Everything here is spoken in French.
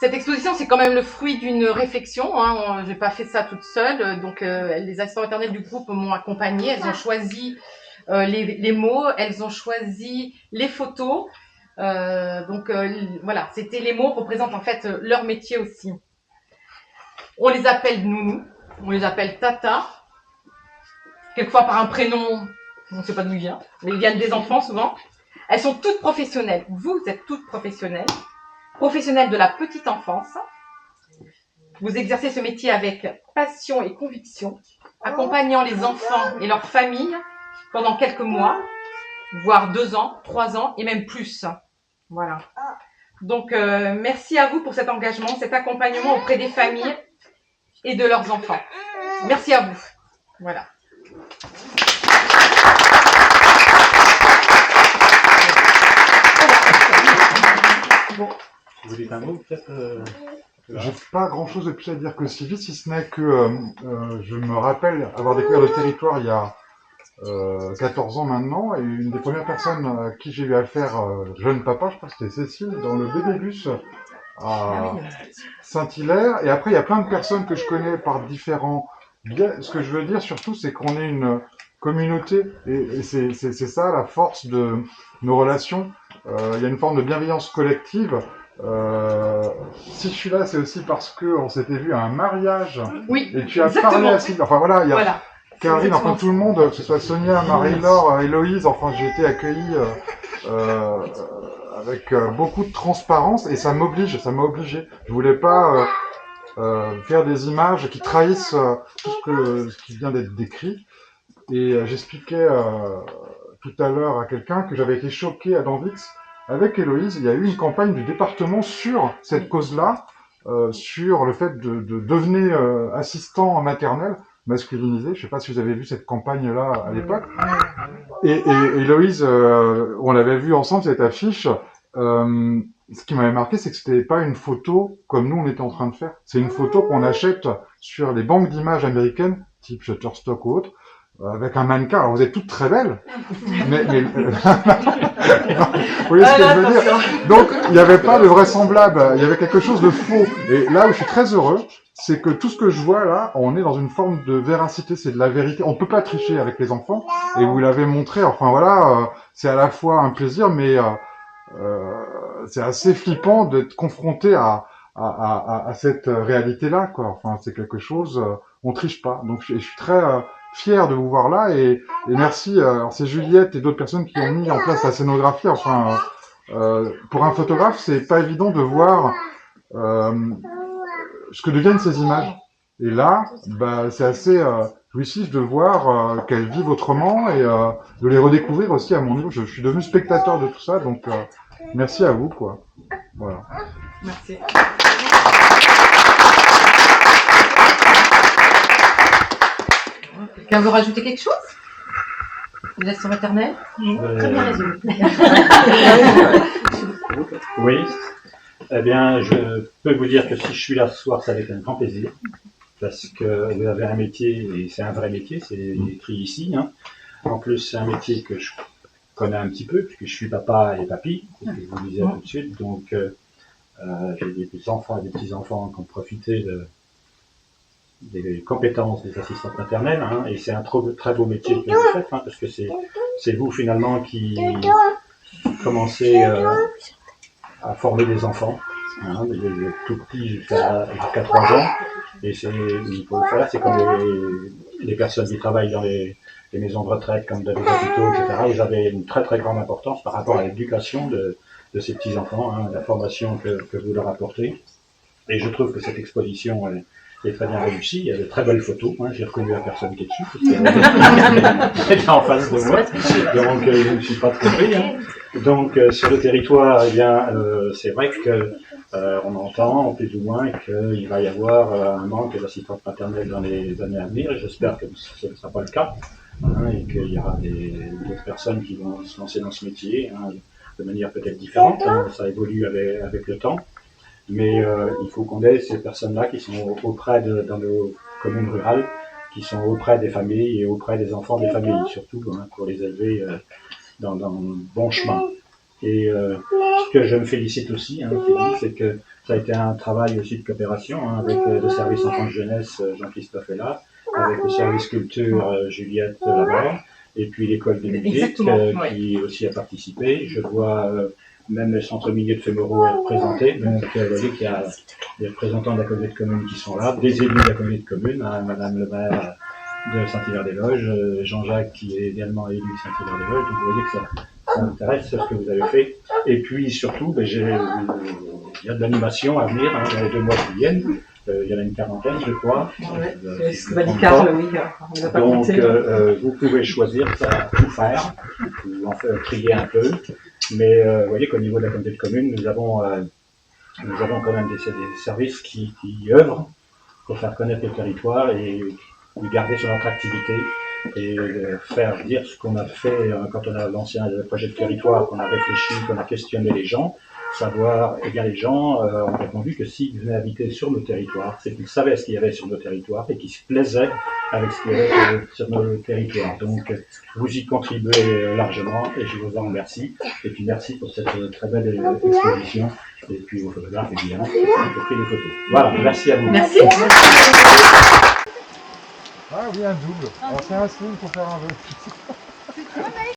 Cette exposition, c'est quand même le fruit d'une réflexion. Hein. J'ai pas fait ça toute seule. Donc, les assistantes maternelles du groupe m'ont accompagnée. Elles ont choisi les mots, elles ont choisi les photos. Voilà, c'était les mots représentent en fait leur métier aussi. On les appelle nounous, on les appelle tata. Quelquefois par un prénom, on ne sait pas d'où il vient, mais ils viennent des enfants souvent. Elles sont toutes professionnelles. Vous êtes toutes professionnelles. Professionnelles de la petite enfance. Vous exercez ce métier avec passion et conviction, accompagnant les enfants et leurs familles pendant quelques mois, voire 2 ans, 3 ans et même plus. Voilà. Donc, merci à vous pour cet engagement, cet accompagnement auprès des familles et de leurs enfants. Merci à vous. Voilà. Bon. Vous dites un mot peut-être J'ai pas grand-chose de plus à dire que Sylvie, si ce n'est que je me rappelle avoir découvert le territoire il y a 14 ans maintenant, et une des premières personnes à qui j'ai eu affaire, jeune papa, je crois que c'était Cécile, dans le bébé-bus à Saint-Hilaire. Et après, il y a plein de personnes que je connais par différents biais. Ce que je veux dire surtout, c'est qu'on est une communauté, et c'est ça la force de nos relations. Il y a une forme de bienveillance collective. Si je suis là, c'est aussi parce que on s'était vu à un mariage. Oui, et tu as parlé à Sylvie. Enfin voilà, il y a voilà. Karine, enfin tout le monde, que ce soit Sonia, Marie-Laure, Héloïse, enfin j'ai été accueilli avec beaucoup de transparence, et ça m'a obligé. Je voulais pas faire des images qui trahissent tout ce qui vient d'être décrit. Et j'expliquais tout à l'heure à quelqu'un que j'avais été choqué à Danvix. Avec Héloïse, il y a eu une campagne du département sur cette cause-là, sur le fait de devenir assistant maternel masculinisé. Je sais pas si vous avez vu cette campagne-là à l'époque. Et Héloïse, on l'avait vu ensemble, cette affiche. Ce qui m'avait marqué, c'est que c'était pas une photo comme nous on était en train de faire. C'est une photo qu'on achète sur les banques d'images américaines, type Shutterstock ou autre, avec un mannequin. Alors vous êtes toutes très belles, mais vous voyez ce que je veux dire. Donc il n'y avait pas de vraisemblable, il y avait quelque chose de faux. Et là où je suis très heureux, c'est que tout ce que je vois là, on est dans une forme de véracité, c'est de la vérité. On peut pas tricher avec les enfants, et vous l'avez montré. Enfin voilà, c'est à la fois un plaisir, mais c'est assez flippant d'être confronté à cette réalité-là, quoi. Enfin, c'est quelque chose, on triche pas. Donc je suis très fier de vous voir là, et merci. Alors c'est Juliette et d'autres personnes qui ont mis en place la scénographie. Enfin, pour un photographe, c'est pas évident de voir ce que deviennent ces images. Et là, bah, c'est assez jouissif de voir qu'elles vivent autrement, et de les redécouvrir aussi à mon niveau. Je suis devenu spectateur de tout ça, donc merci à vous, quoi. Voilà. Merci. Quelqu'un veut rajouter quelque chose? Vous êtes sur maternelle? Très bien résumé. Oui. Eh bien, je peux vous dire que si je suis là ce soir, c'est avec un grand plaisir. Parce que vous avez un métier, et c'est un vrai métier, c'est écrit ici. Hein. En plus, c'est un métier que je connais un petit peu, puisque je suis papa et papy, c'est ce que je vous disais tout de suite. Donc, j'ai des enfants et des petits-enfants qui ont profité des compétences des assistantes maternelles. Hein, et c'est un très beau métier que vous faites, hein, parce que c'est vous, finalement, qui commencez à former des enfants. Hein, des tout petits jusqu'à 3 ans. Et il faut le faire, c'est comme les personnes qui travaillent dans les maisons de retraite, comme dans les hôpitaux, etc. Vous avez une très très grande importance par rapport à l'éducation de ces petits-enfants, hein, la formation que vous leur apportez. Et je trouve que cette exposition est très bien réussie. Il y a de très belles photos. Hein. J'ai reconnu la personne qui est dessus, parce qu'elle était en face de moi. Donc, je ne me suis pas trompé. Hein. Donc, sur le territoire, eh bien, c'est vrai que on entend plus ou moins qu'il va y avoir un manque d'assistantes maternelles dans les années à venir, et j'espère que ce ne sera pas le cas, hein, et qu'il y aura d'autres personnes qui vont se lancer dans ce métier, hein, de manière peut-être différente. Hein, ça évolue avec le temps, mais il faut qu'on ait ces personnes-là qui sont dans nos communes rurales, qui sont auprès des familles et auprès des enfants des familles, surtout, hein, pour les élever dans le bon chemin. Et ce que je me félicite aussi, hein, c'est que Ça a été un travail aussi de coopération hein, avec le service enfants de jeunesse, Jean-Christophe est là, avec le service culture, Juliette là-bas, et puis l'école de musique qui aussi a participé. Je vois même le centre milieu de fémoraux est représenté. Donc vous voyez qu'il y a des représentants de la communauté de communes qui sont là, des élus de la communauté de communes, hein, Madame le maire de Saint-Hilaire-des-Loges, Jean-Jacques qui est également élu de Saint-Hilaire-des-Loges. Donc vous voyez que ça m'intéresse ce que vous avez fait. Et puis surtout, il y a de l'animation à venir hein, dans les 2 mois qui viennent. Il y en a une quarantaine, je crois. C'est ce que m'a dit Carl, oui. On va pas Donc, compter. vous pouvez choisir tout faire, ou en faire trier un peu. Mais vous voyez qu'au niveau de la communauté de communes, nous avons quand même des services qui œuvrent pour faire connaître le territoire et garder son attractivité et faire dire ce qu'on a fait quand on a lancé un projet de territoire, qu'on a réfléchi, qu'on a questionné les gens. Savoir, eh bien les gens ont répondu que s'ils venaient habiter sur nos territoires, c'est qu'ils savaient ce qu'il y avait sur nos territoires et qu'ils se plaisaient avec ce qu'il y avait sur nos territoires. Donc vous y contribuez largement et je vous en remercie. Et puis merci pour cette très belle exposition et puis vos photographes évidemment qui ont pris les photos. Voilà, merci à vous. Merci. Ah oui, un double. Alors c'est un signe pour faire un vœu.